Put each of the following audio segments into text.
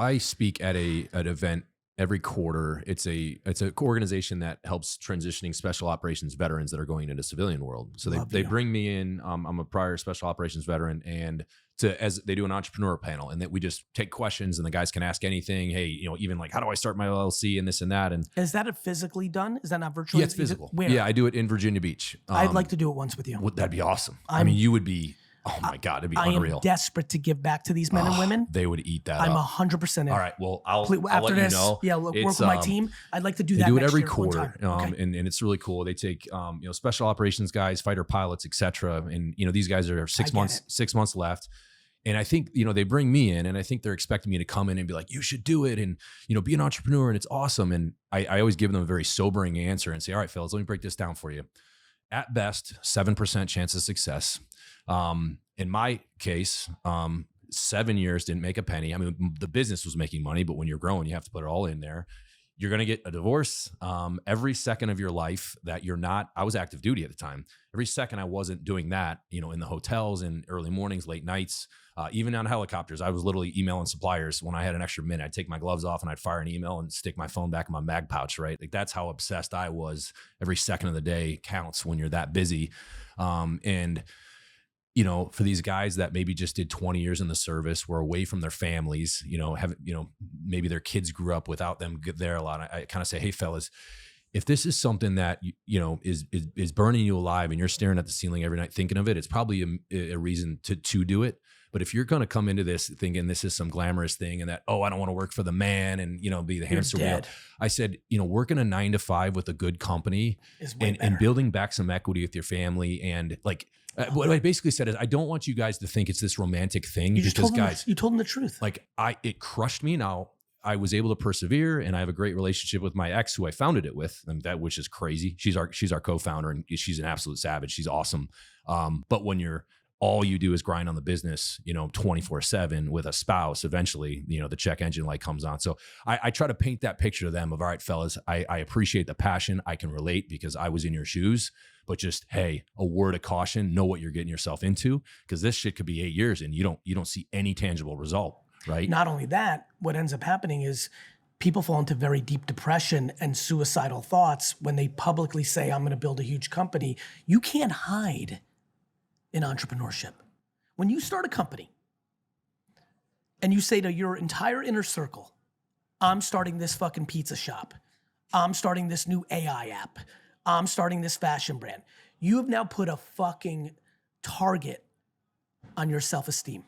I speak at an event every quarter. It's a organization that helps transitioning special operations veterans that are going into civilian world. So they bring me in. I'm a prior special operations veteran, and as they do an entrepreneur panel, and that we just take questions, and the guys can ask anything. Hey, even like, how do I start my LLC and this and that? And is that physically done? Is that not virtually? Yeah, it's physical. Where? Yeah, I do it in Virginia Beach. I'd like to do it once with you. That'd be awesome. I mean, you would be. Oh my God, it'd be unreal. I am desperate to give back to these men and women. They would eat that. I'm 100% in. All right. Well, I'll let you know. Yeah, work with my team. I'd like to do that. They do it next every year, quarter, okay. and it's really cool. They take special operations guys, fighter pilots, etc. And these guys are 6 months left. And I think, they bring me in, and I think they're expecting me to come in and be like, you should do it. And, be an entrepreneur, and it's awesome. And I always give them a very sobering answer and say, all right, fellas, let me break this down for you. At best, 7% chance of success. In my case, 7 years didn't make a penny. I mean, the business was making money, but when you're growing, you have to put it all in there. You're going to get a divorce every second of your life that you're not. I was active duty at the time. Every second I wasn't doing that, in the hotels and early mornings, late nights, even on helicopters. I was literally emailing suppliers when I had an extra minute. I'd take my gloves off and I'd fire an email and stick my phone back in my mag pouch, right? Like, that's how obsessed I was. Every second of the day counts when you're that busy. For these guys that maybe just did 20 years in the service, were away from their families, maybe their kids grew up without them there a lot. I kind of say, hey, fellas, if this is something that, is burning you alive and you're staring at the ceiling every night thinking of it, it's probably a reason to do it. But if you're going to come into this thinking this is some glamorous thing and that, I don't want to work for the man and, be the hamster wheel. I said, working a 9 to 5 with a good company and building back some equity with your family. And what I basically said is, I don't want you guys to think it's this romantic thing. You told them the truth. It crushed me. Now I was able to persevere, and I have a great relationship with my ex, who I founded it with, which is crazy. She's our co-founder, and she's an absolute savage. She's awesome. But when all you do is grind on the business, 24/7 with a spouse, eventually, the check engine light comes on. So I try to paint that picture to them of, all right, fellas, I appreciate the passion. I can relate because I was in your shoes, but just, hey, a word of caution, know what you're getting yourself into, because this shit could be 8 years and you don't see any tangible result, right? Not only that, what ends up happening is people fall into very deep depression and suicidal thoughts when they publicly say, I'm going to build a huge company. You can't hide in entrepreneurship. When you start a company and you say to your entire inner circle, I'm starting this fucking pizza shop, I'm starting this new AI app, I'm starting this fashion brand, you have now put a fucking target on your self-esteem.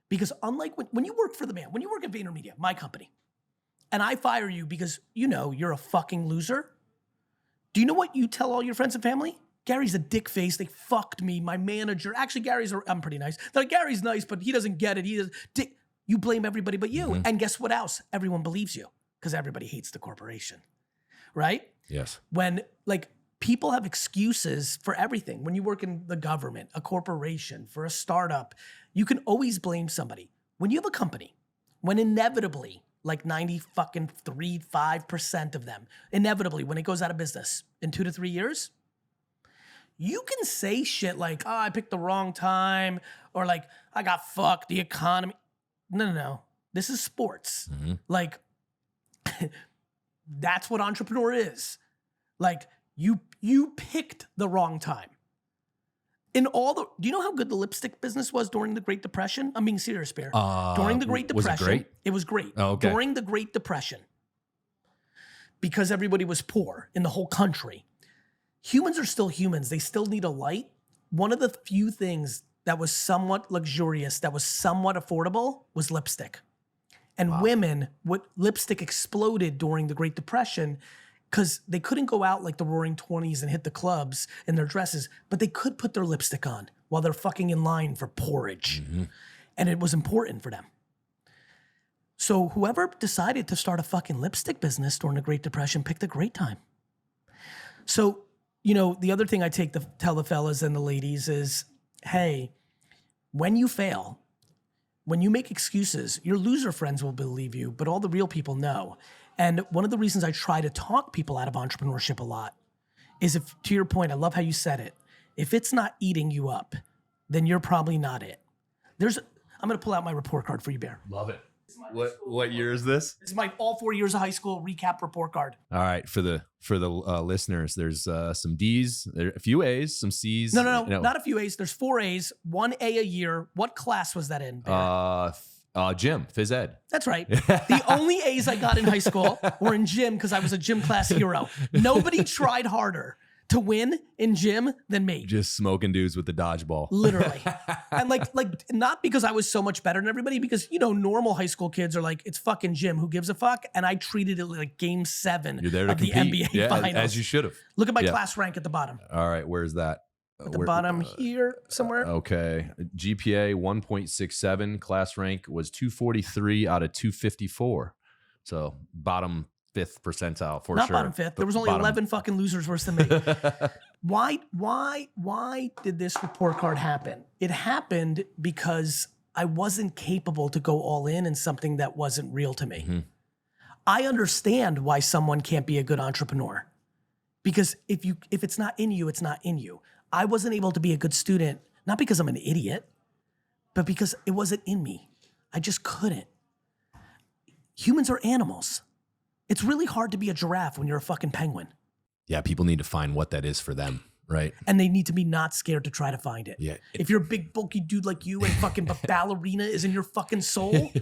Because unlike when you work for the man, when you work at VaynerMedia, my company, and I fire you because you're a fucking loser, do you know what you tell all your friends and family? Gary's a dick face. They fucked me. My manager. Actually, I'm pretty nice. They're like, Gary's nice, but he doesn't get it. He does. You blame everybody but you. Mm-hmm. And guess what else? Everyone believes you because everybody hates the corporation, right? Yes. When people have excuses for everything. When you work in the government, a corporation, for a startup, you can always blame somebody. When you have a company, when inevitably, 5% of them, inevitably, when it goes out of business in 2 to 3 years, you can say shit like, I picked the wrong time, or I got fucked, the economy. No. This is sports. Mm-hmm. That's what entrepreneur is. You picked the wrong time. Do you know how good the lipstick business was during the Great Depression? I'm being serious, Bear. During the Great Depression. Was it great? It was great. Oh, okay. During the Great Depression, because everybody was poor in the whole country, humans are still humans. They still need a light. One of the few things that was somewhat luxurious, that was somewhat affordable, was lipstick. And women, lipstick exploded during the Great Depression because they couldn't go out like the Roaring 20s and hit the clubs in their dresses, but they could put their lipstick on while they're fucking in line for porridge. Mm-hmm. And it was important for them. So whoever decided to start a fucking lipstick business during the Great Depression picked a great time. So, the other thing I tell the fellas and the ladies is, hey, when you fail, when you make excuses, your loser friends will believe you, but all the real people know. And one of the reasons I try to talk people out of entrepreneurship a lot is, to your point, I love how you said it, if it's not eating you up, then you're probably not it. I'm going to pull out my report card for you, Bear. Love it. What year is this? This is my all 4 years of high school recap report card. All right, for the listeners, there's some D's, there a few A's, some C's. No, not a few A's. There's 4 A's, 1 A a year. What class was that in? Gym, phys ed. That's right. The only A's I got in high school were in gym because I was a gym class hero. Nobody tried harder to win in gym than me. Just smoking dudes with the dodgeball. Literally. And like not because I was so much better than everybody, because, you know, normal high school kids are like, it's fucking gym. Who gives a fuck? And I treated it like game 7 You're there to of compete. the NBA finals. As you should have. Look at my class rank at the bottom. All right, where's that? At the bottom here somewhere. Okay. GPA 1.67. Class rank was 243 out of 254. So bottom 5th percentile for Not sure. bottom 5th. There was only 11 fucking losers worse than me. Why did this report card happen? It happened because I wasn't capable to go all in something that wasn't real to me. Mm-hmm. I understand why someone can't be a good entrepreneur, because if it's not in you, it's not in you. I wasn't able to be a good student, not because I'm an idiot, but because it wasn't in me. I just couldn't. Humans are animals. It's really hard to be a giraffe when you're a fucking penguin. Yeah, people need to find what that is for them, right? And they need to be not scared to try to find it. Yeah. If you're a big bulky dude like you and fucking ballerina is in your fucking soul,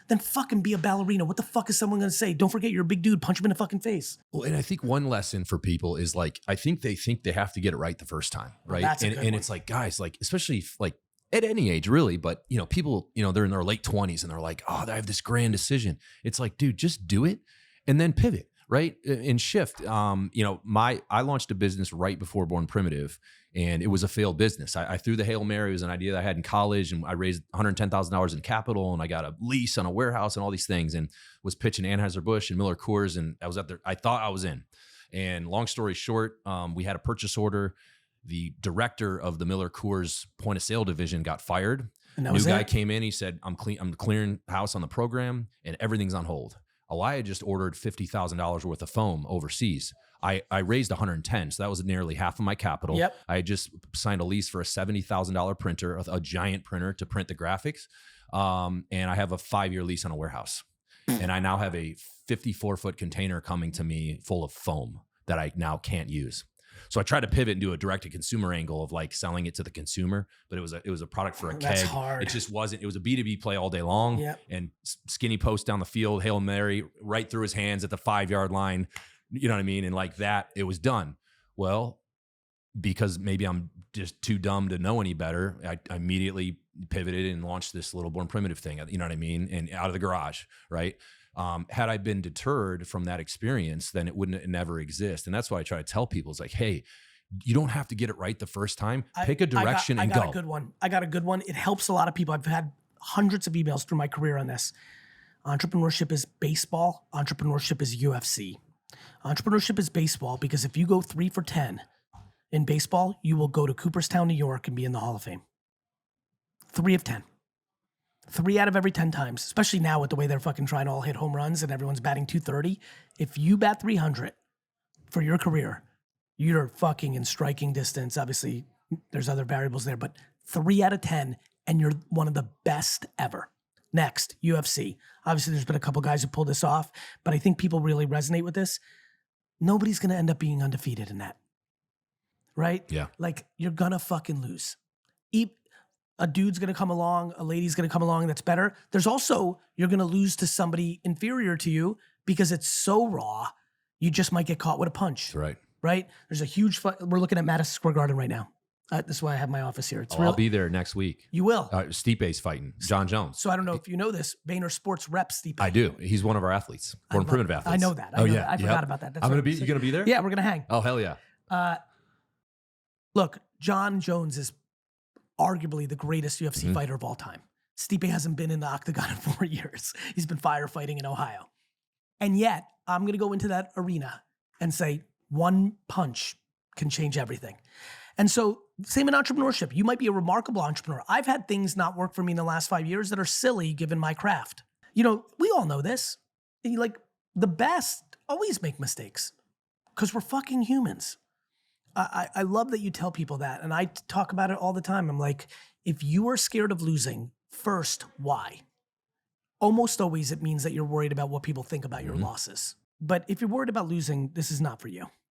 then fucking be a ballerina. What the fuck is someone gonna say? Don't forget you're a big dude, punch him in the fucking face. Well, and I think one lesson for people is like, I think they have to get it right the first time, right? That's a good one. It's like, guys, like, especially like at any age really, but you know, people, you know, they're in their late 20s and they're like, oh, I have this grand decision. It's like, dude, just do it and then pivot. Right. And shift. You know, I launched a business right before Born Primitive, and it was a failed business. I threw the Hail Mary. It was an idea that I had in college, and I raised $110,000 in capital, and I got a lease on a warehouse and all these things, and was pitching Anheuser-Busch and Miller Coors, and I was up there. I thought I was in. And long story short, we had a purchase order. The director of the Miller Coors point of sale division got fired. And that New was guy it. came in. He said, I'm clearing house on the program, and everything's on hold. I had just ordered $50,000 worth of foam overseas. I raised 110, so that was nearly half of my capital. Yep. I had just signed a lease for a $70,000 printer, a giant printer to print the graphics. And I have a 5-year lease on a warehouse. And I now have a 54-foot container coming to me full of foam that I now can't use. So I tried to pivot and do a direct-to-consumer angle of like selling it to the consumer, but it was a product for a keg. That's hard. It just wasn't. It was a B2B play all day long. Yep. And skinny post down the field, Hail Mary right through his hands at the 5-yard line. You know what I mean? And like that, it was done. Well, because maybe I'm just too dumb to know any better, I immediately pivoted and launched this little Born Primitive thing. You know what I mean? And out of the garage, right? Had I been deterred from that experience, then it wouldn't never exist. And that's why I try to tell people, it's like, hey, you don't have to get it right the first time. Pick a direction and go. I got a good one. It helps a lot of people. I've had hundreds of emails through my career on this. Entrepreneurship is baseball. Entrepreneurship is UFC. Entrepreneurship is baseball because if you go 3 for 10 in baseball, you will go to Cooperstown, New York and be in the Hall of Fame. 3 of 10. 3 out of every 10 times, especially now with the way they're fucking trying to all hit home runs and everyone's batting 230. If you bat 300 for your career, you're fucking in striking distance. Obviously, there's other variables there, but 3 out of 10, and you're one of the best ever. Next, UFC. Obviously, there's been a couple guys who pulled this off, but I think people really resonate with this. Nobody's going to end up being undefeated in that. Right? Yeah. Like, you're going to fucking lose. A dude's going to come along, a lady's going to come along that's better. There's also, you're going to lose to somebody inferior to you because it's so raw, you just might get caught with a punch. That's right. Right? There's a huge, we're looking at Madison Square Garden right now. This is why I have my office here. It's real. I'll be there next week. You will. Stipe's fighting John Jones. So I don't know if you know this, Vayner Sports rep Stipe. I do. He's one of our athletes, Born Primitive athletes. I know that. I forgot about that. That's I'm what gonna be. You gonna be there? Yeah, we're gonna hang. Oh hell yeah. Look, John Jones is arguably the greatest UFC fighter of all time. Stipe hasn't been in the octagon in 4 years. He's been firefighting in Ohio. And yet, I'm going to go into that arena and say, one punch can change everything. And so, same in entrepreneurship. You might be a remarkable entrepreneur. I've had things not work for me in the last 5 years that are silly given my craft. You know, we all know this. Like, the best always make mistakes because we're fucking humans. I love that you tell people that. And I talk about it all the time. I'm like, if you are scared of losing, first, why? almost always it means that you're worried about what people think about your losses. But if you're worried about losing, this is not for you.